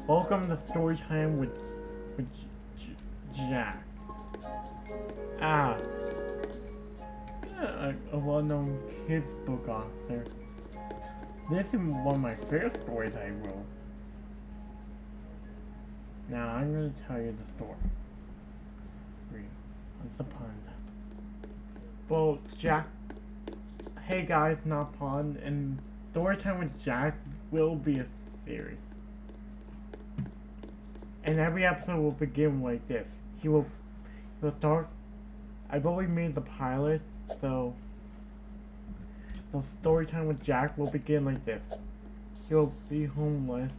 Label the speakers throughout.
Speaker 1: Welcome to Storytime with Jack. Ah, a well-known kids book author. This is one of my favorite stories I wrote. Now I'm going to tell you the story. Once upon a time. Well, Jack. Hey guys, not Pond, and Storytime with Jack will be a series. And every episode will begin like this. He'll start. I've already made the pilot, so the story time with Jack will begin like this. He'll be homeless,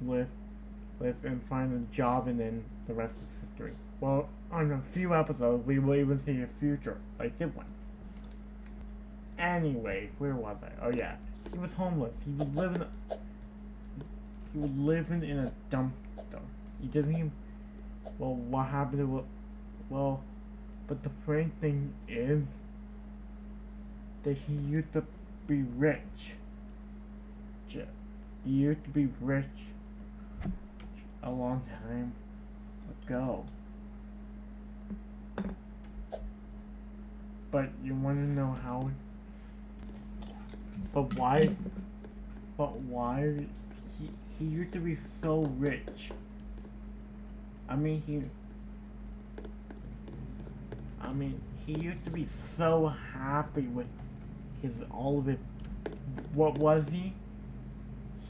Speaker 1: and find a job, and then the rest is history. Well, on a few episodes, we will even see his future, like this one. Anyway, where was I? Oh yeah, he was homeless. He was living in a dumpster. He didn't even. Well, what happened to? Well, but the funny thing is that he used to be rich. He used to be rich a long time ago. But you want to know how? But why? He used to be so rich. I mean, he used to be so happy with all of it. What was he?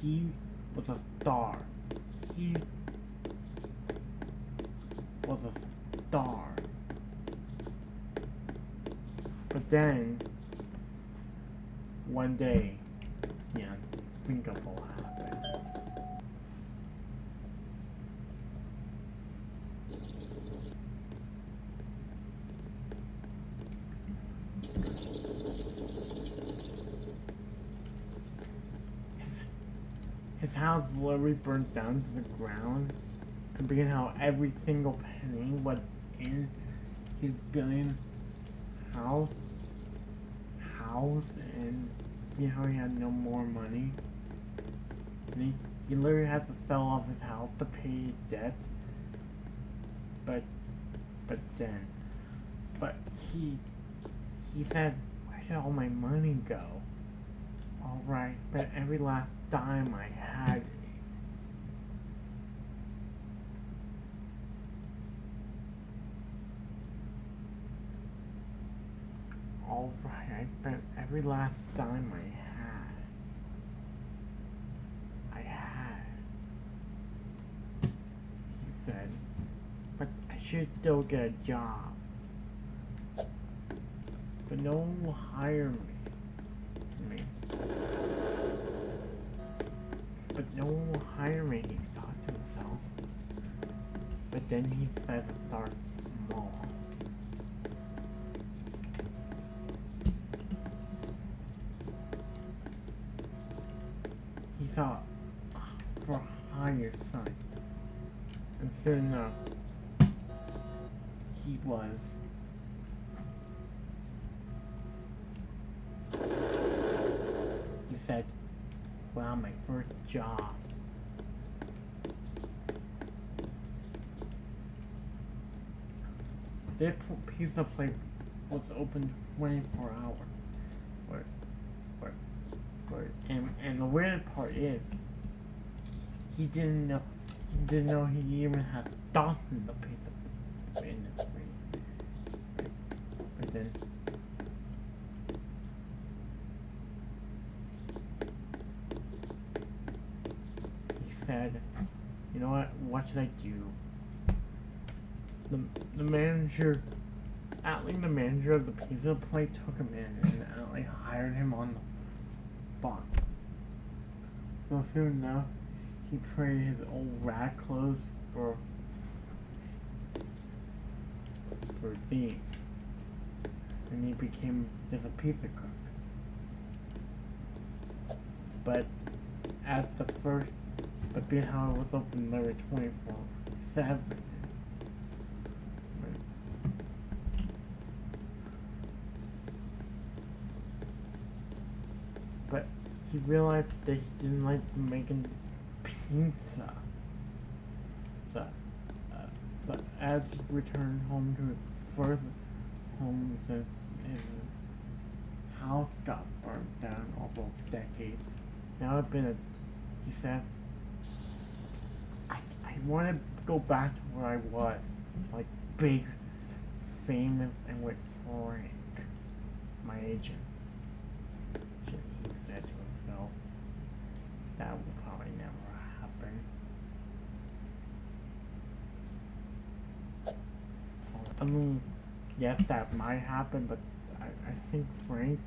Speaker 1: He was a star. He was a star. But then, one day, the unthinkable happened. His house literally burned down to the ground, and being how every single penny was in his billion house, and you know how he had no more money. And he literally had to sell off his house to pay his debt. But he said, where did all my money go? Alright, but every last dime I had. Alright, I spent every last dime I had. He said, but I should still get a job. But no one will hire me. But no one will hire me, he thought to himself. But then he decided to start small. He thought for a higher sign. And soon enough, he was. He said, wow, my first job. This pizza place was open 24 hours. And the weird part is, he didn't know he even had stock in the pizza industry. But then he said, you know what should I do? The manager of the pizza place took him in and hired him on the spot. So soon enough, he traded his old rat clothes for these, and he became just a pizza cook. But being how it was open literally 24/7. But he realized that he didn't like making pizza. But, uh, but as he returned home to his first home since his house got burnt down over decades. Now it's been he said, I want to go back to where I was, like big, famous, and with Frank, my agent. He said to himself, that will probably never happen. I mean, yes, that might happen, but I think Frank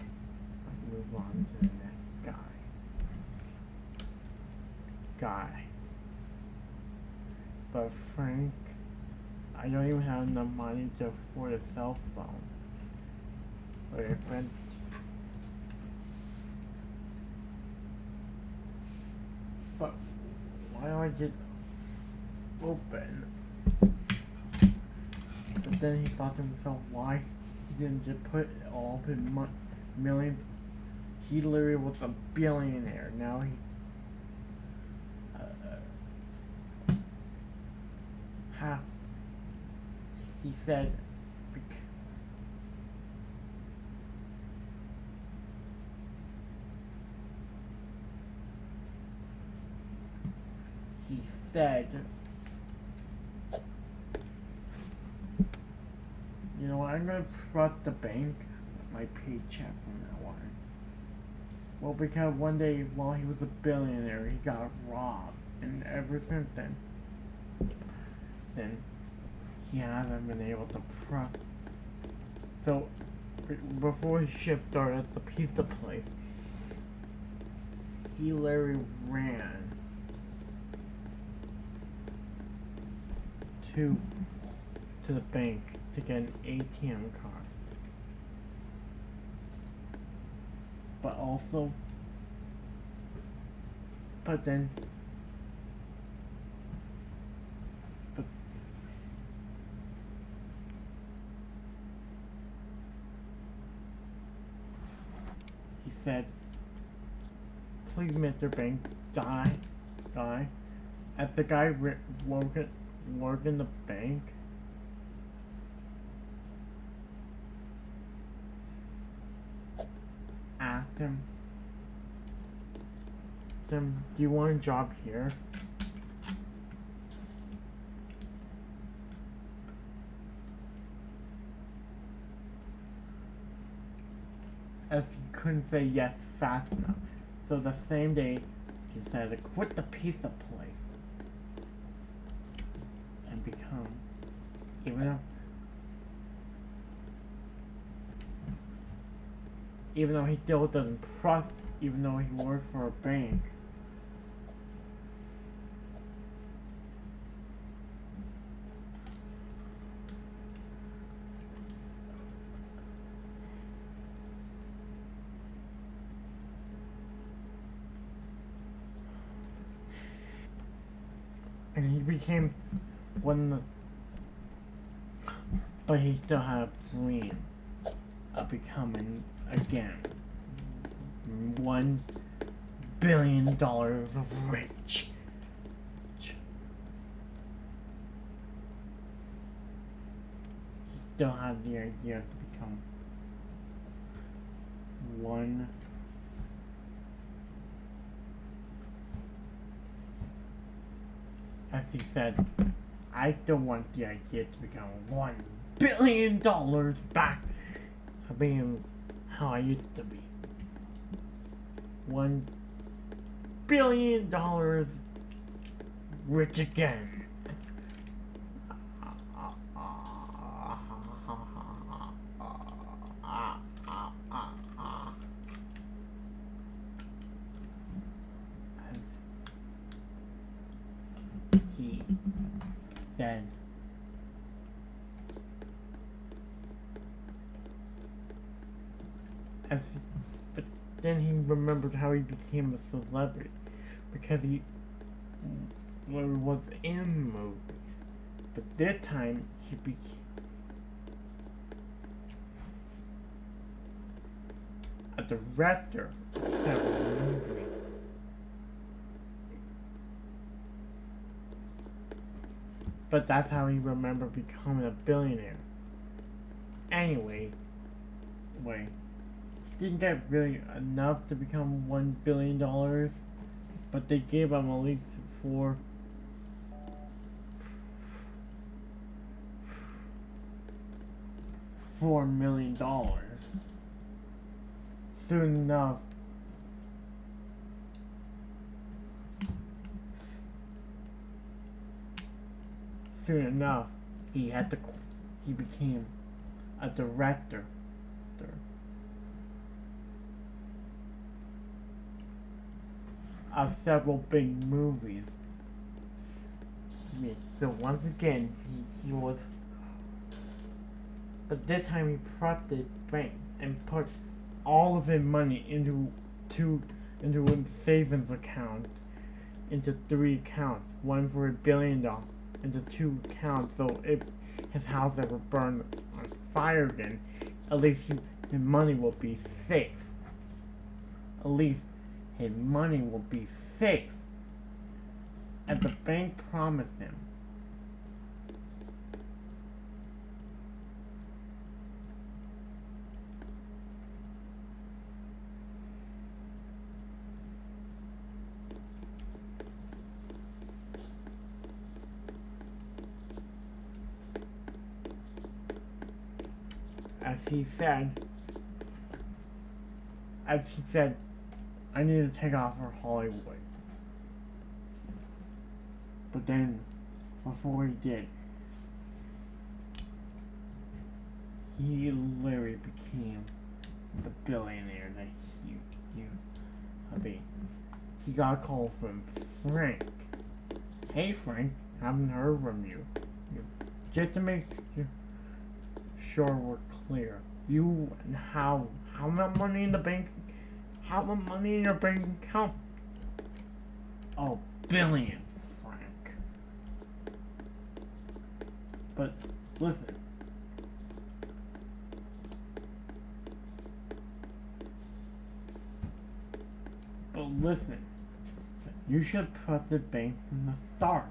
Speaker 1: might move on to the next guy. But Frank, I don't even have enough money to afford a cell phone. But why don't I just open? But then he thought to himself, why he didn't just put all of his millions. He literally was a billionaire. Now he said, you know what, I'm gonna trust the bank with my paycheck from now on. Well, because one day while he was a billionaire, he got robbed, and ever since then he hasn't been able to trust. So, before his shift started at the pizza place, he literally ran to the bank to get an ATM card. But he said, please, Mr. Bank, die. As the guy working the bank, asked him, do you want a job here? As he couldn't say yes fast enough. So the same day, he said to quit the pizza place and become, even though he still doesn't trust, even though he works for a bank. And he became but he still had a dream of becoming, again, $1 billion rich. He still had the idea to become as he said, I don't want the idea to become $1 billion back to being how I used to be. $1 billion rich again. He said, but then he remembered how he became a celebrity, because he was in movies, but this time he became a director of several movies. But that's how he remembered becoming a billionaire. Anyway, he didn't get really enough to become $1 billion, but they gave him at least $4 million. Soon enough, he became a director of several big movies. So once again, he was, but this time he prepped the bank and put all of his money into a savings account, into 3 accounts, one for $1 billion, into 2 accounts. So if his house ever burned on fire again, at least his money will be safe. At least his money will be safe, as the bank promised him. As he said, I need to take off for Hollywood. But then, before he did, he literally became the billionaire that he got a call from Frank. Hey Frank, haven't heard from you. Just to make sure we're clear, you and how much money in the bank? How much money in your bank account? Oh, billion, Frank. But listen. You should prep the bank from the start.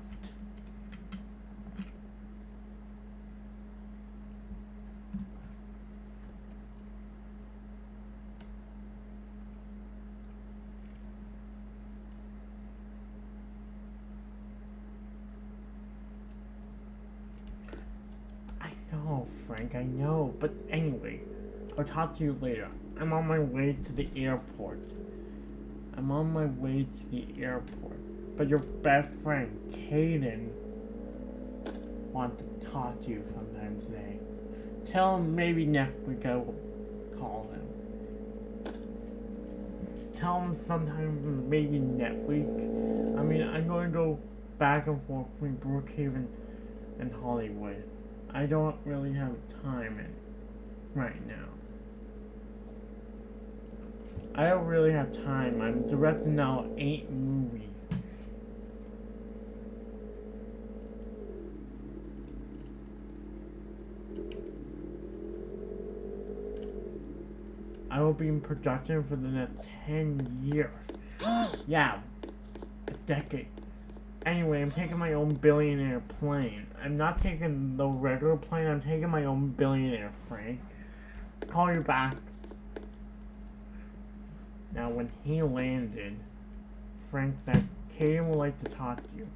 Speaker 1: Frank, I know, but anyway, I'll talk to you later. I'm on my way to the airport. But your best friend, Caden, wants to talk to you sometime today. Tell him maybe next week I will call him. Tell him sometime maybe next week. I mean, I'm going to go back and forth between Brookhaven and Hollywood. I don't really have time right now. I don't really have time. I'm directing now 8 movies. I will be in production for the next 10 years. Yeah, a decade. Anyway, I'm taking my own billionaire plane. I'm not taking the regular plane, I'm taking my own billionaire, Frank. Call you back. Now, when he landed, Frank said, Kaden would like to talk to you.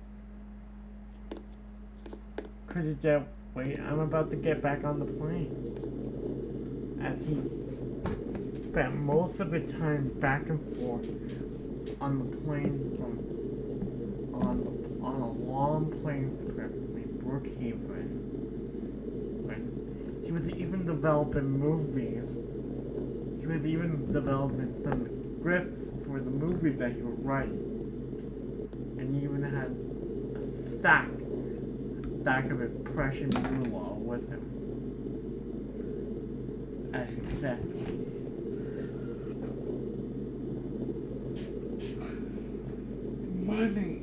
Speaker 1: Could you just wait? I'm about to get back on the plane. As he spent most of the time back and forth on the plane on a long plane trip between Brookhaven. He was even developing movies. He was even developing some scripts for the movie that he would write. And he even had a stack of impression moolah with him. As he said. Money.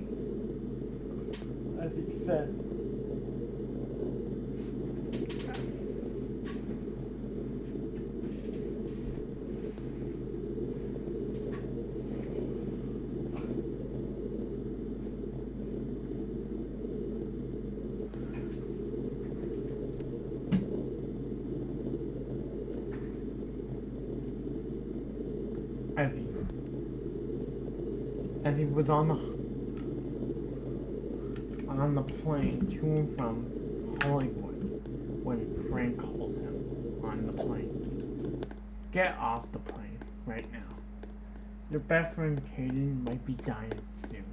Speaker 1: As he said. as he was on the plane to and from Hollywood when Frank called him on the plane. Get off the plane right now. Your best friend Caden might be dying soon.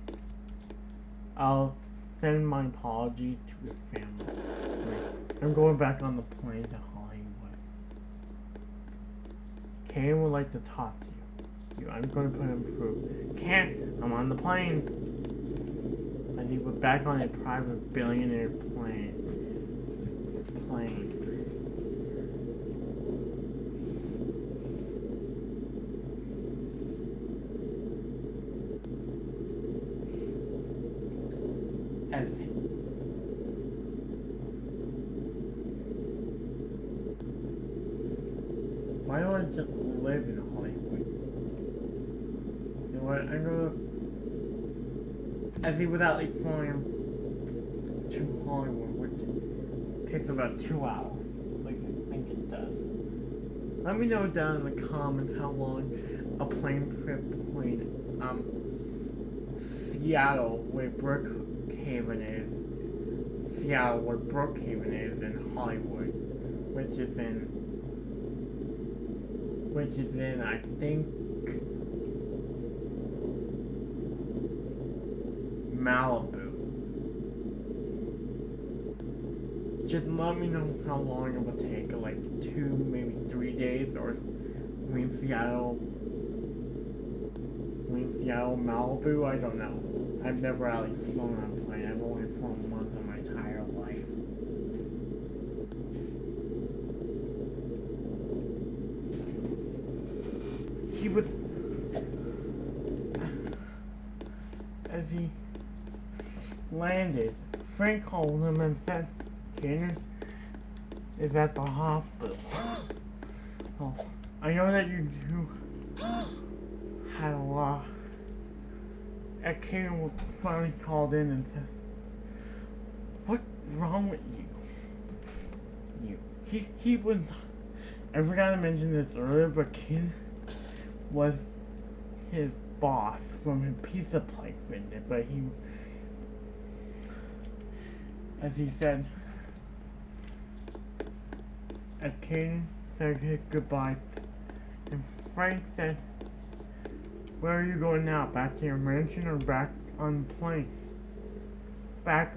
Speaker 1: I'll send my apology to your family. I'm going back on the plane to Hollywood. Caden would like to talk to you. I'm going to put him through. Can't. I'm on the plane. As he went back on a private billionaire plane. As why don't I just live in Hollywood? You know what? I'm gonna. As he was out like flying to Hollywood, which takes about 2 hours. Like I think it does. Let me know down in the comments how long a plane trip between Seattle, where Brookhaven is, and Hollywood, which is in I think Malibu. Just let me know how long it will take, like 2, maybe 3 days, or between Seattle, Malibu, I don't know. I've never actually flown on a plane. I've only flown once in my entire life. He was, as he landed, Frank called him and said, Caden is at the hospital. Oh, I know that you two had a lot. And Caden finally called in and said, what's wrong with you? He was, I forgot to mention this earlier, but Caden was his boss from his pizza place business, but he, as he said, as Caden said his goodbye, and Frank said, where are you going now? Back to your mansion or back on the plane? Back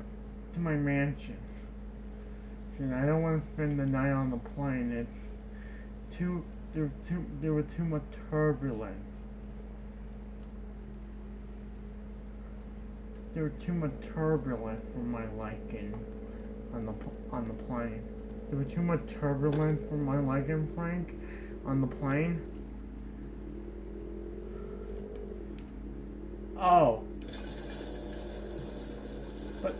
Speaker 1: to my mansion. And I don't want to spend the night on the plane. There was too much turbulence. There was too much turbulence for my liking on the plane. There was too much turbulence for my liking, Frank, on the plane. Oh. But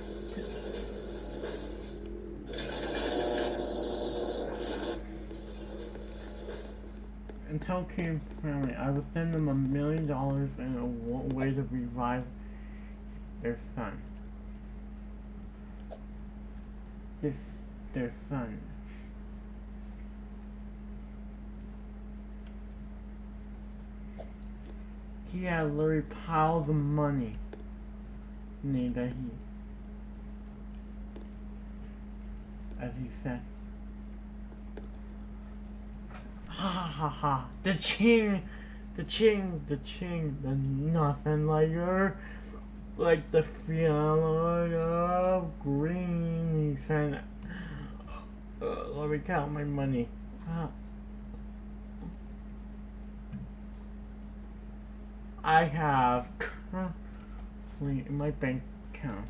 Speaker 1: and tell Caden's family I will send them $1 million and a way to revive their son. Their son. He had literally piles of money that he, as he said, ha ha ha ha, the ching, the nothing like the feeling of green. He said, let me count my money. I have currently in my bank account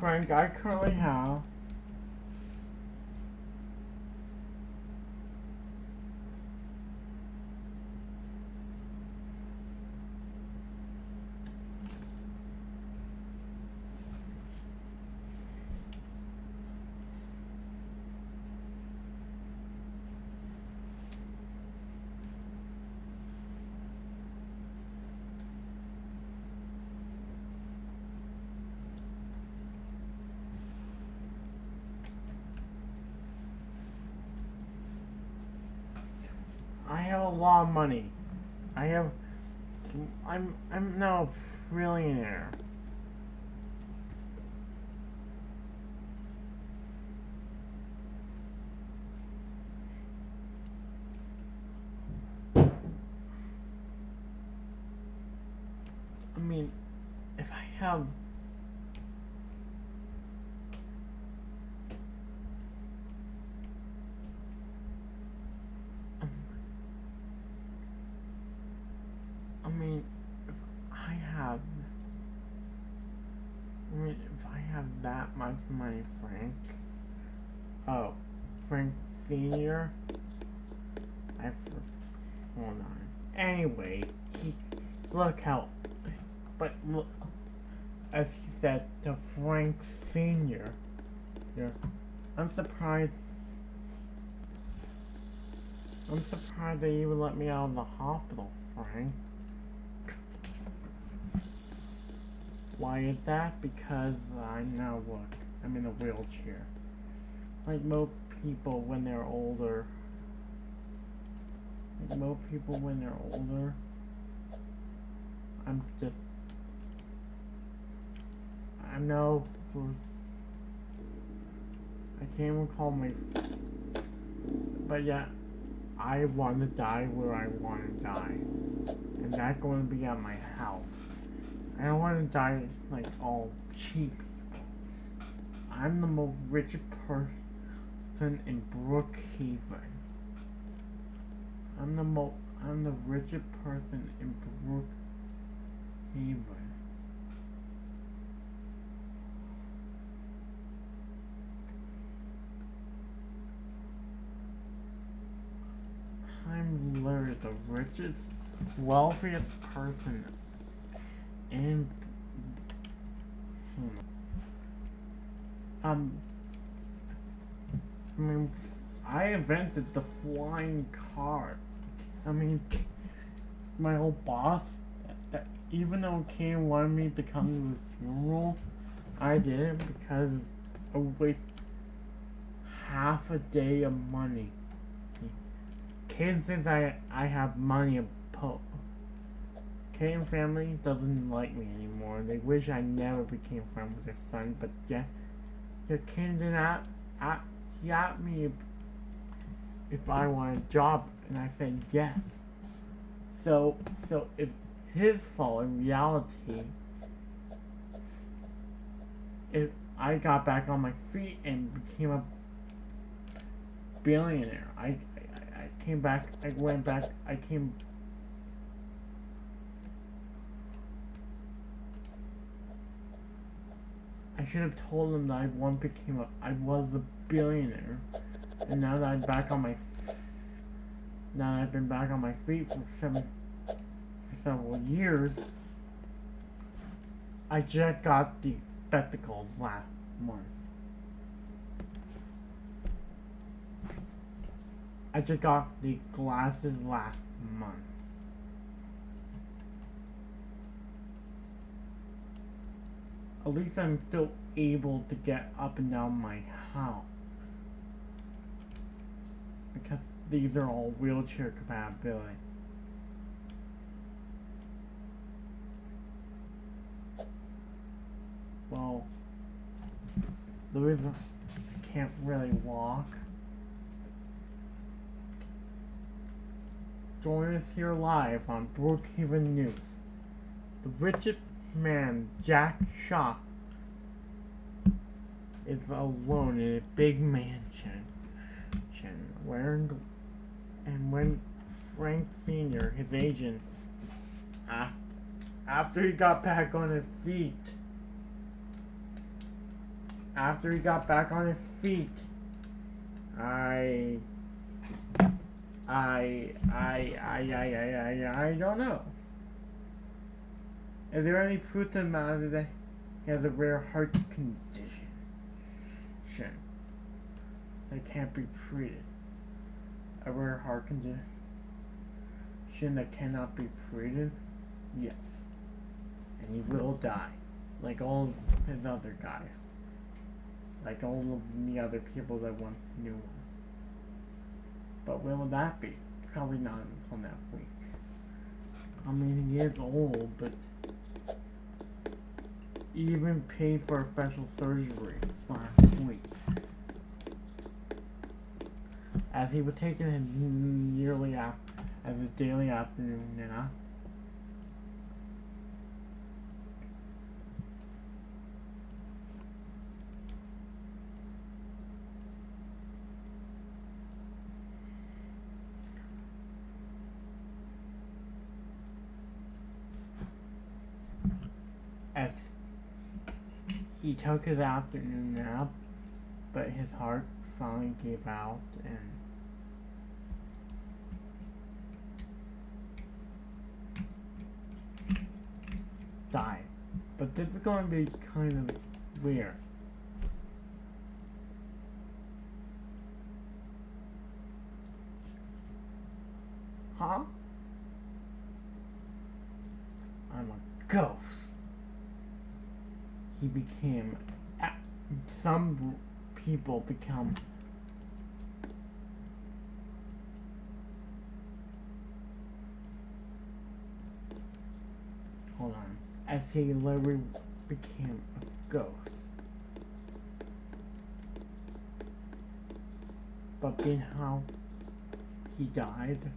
Speaker 1: Frank, I currently have a lot of money. I'm now a billionaire. I mean, if I have I mean, if I have if I have that much money, Frank. Oh, Frank Senior. Hold on. Anyway, look how. But look, as he said to Frank Senior. Yeah, I'm surprised. I'm surprised they even let me out of the hospital, Frank. Why is that? Because I now look. I'm in a wheelchair. Like most people when they're older. I'm no. I can't recall my. But yeah, I want to die where I want to die. And that's going to be at my house. I don't want to die like all cheap. I'm the most richest person in Brookhaven. I'm the richest person in Brookhaven. I'm literally the richest, wealthiest person in I mean, I invented the flying car. I mean, my old boss, that even though Kane wanted me to come to his funeral, I didn't because I would waste half a day of money. Kane says I have money. Kane family doesn't like me anymore. They wish I never became friends with their son, but yeah, your Kane did not. He asked me if I want a job, and I said yes. So it's his fault in reality. If I got back on my feet and became a billionaire, I came back. I went back. I should have told him that I was a billionaire, and now that I've been back on my feet for several years, I just got these spectacles last month. I just got the glasses last month. At least I'm still able to get up and down my house. Because these are all wheelchair compatibility. Well, the reason I can't really walk. Join us here live on Brookhaven News. The richest man, Jack Shaw, is alone in a big mansion. When Frank Sr., his agent, after he got back on his feet, after he got back on his feet, I don't know. Is there any proof to the matter that he has a rare heart condition that can't be treated? A rare heart condition that cannot be treated? Yes. And he will die. Like all his other guys. Like all of the other people that once knew him. But when will that be? Probably not until next week. I mean, he is old, but he even paid for a special surgery last week. As he was taking his daily afternoon nap. As he took his afternoon nap, but his heart finally gave out and died. But this is going to be kind of weird. Huh? I'm a ghost. He became... Some people become... Hold on. As he literally became a ghost. But being how he died,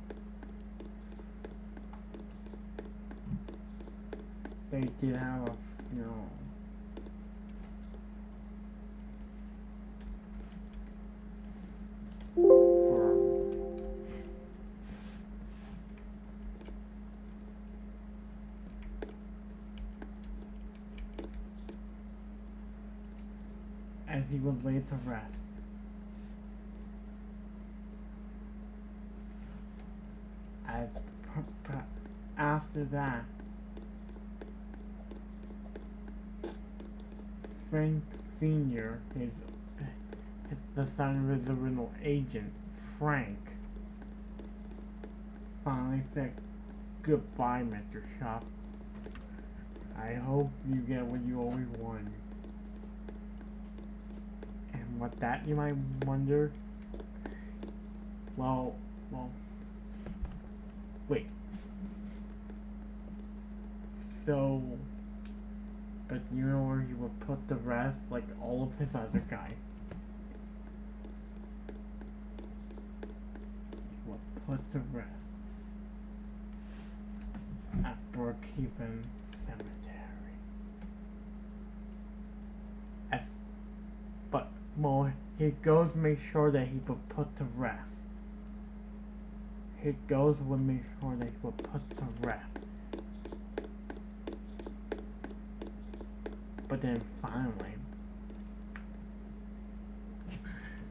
Speaker 1: they did have a funeral. As he was laid to rest. After that, Frank Sr., the son of his original agent, Frank, finally said, "Goodbye, Mr. Shop. I hope you get what you always wanted." And what that, you might wonder? Well, wait. So, but you know where he would put the rest, like all of his other guys? He would put the rest at Brookhaven Cemetery. Well, his ghost make sure that he would put to rest. His ghost would make sure that he would put to rest. But then finally,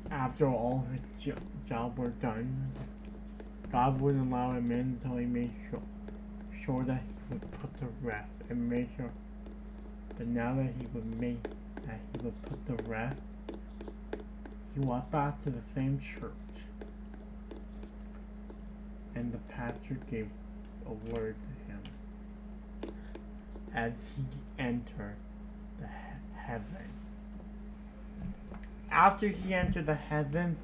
Speaker 1: after all his job were done, God wouldn't allow him in until he made sure that he would put to rest and make sure. But now that he would put to rest, he walked back to the same church, and the pastor gave a word to him as he entered the heaven. After he entered the heavens,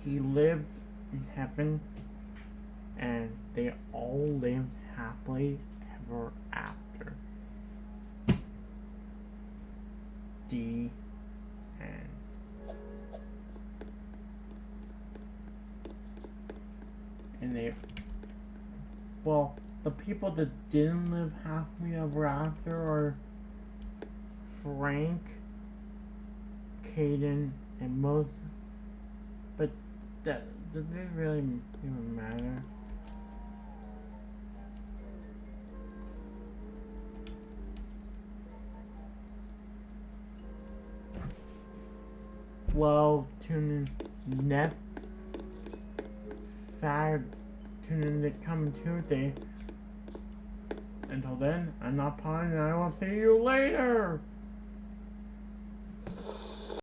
Speaker 1: he lived in heaven, and they all lived happily ever after. The end. And the people that didn't live happily ever after are Frank, Caden, and most. But does it really even matter? Well, tune in tune in this coming Tuesday. Until then, I'm not Pine, and I will see you later!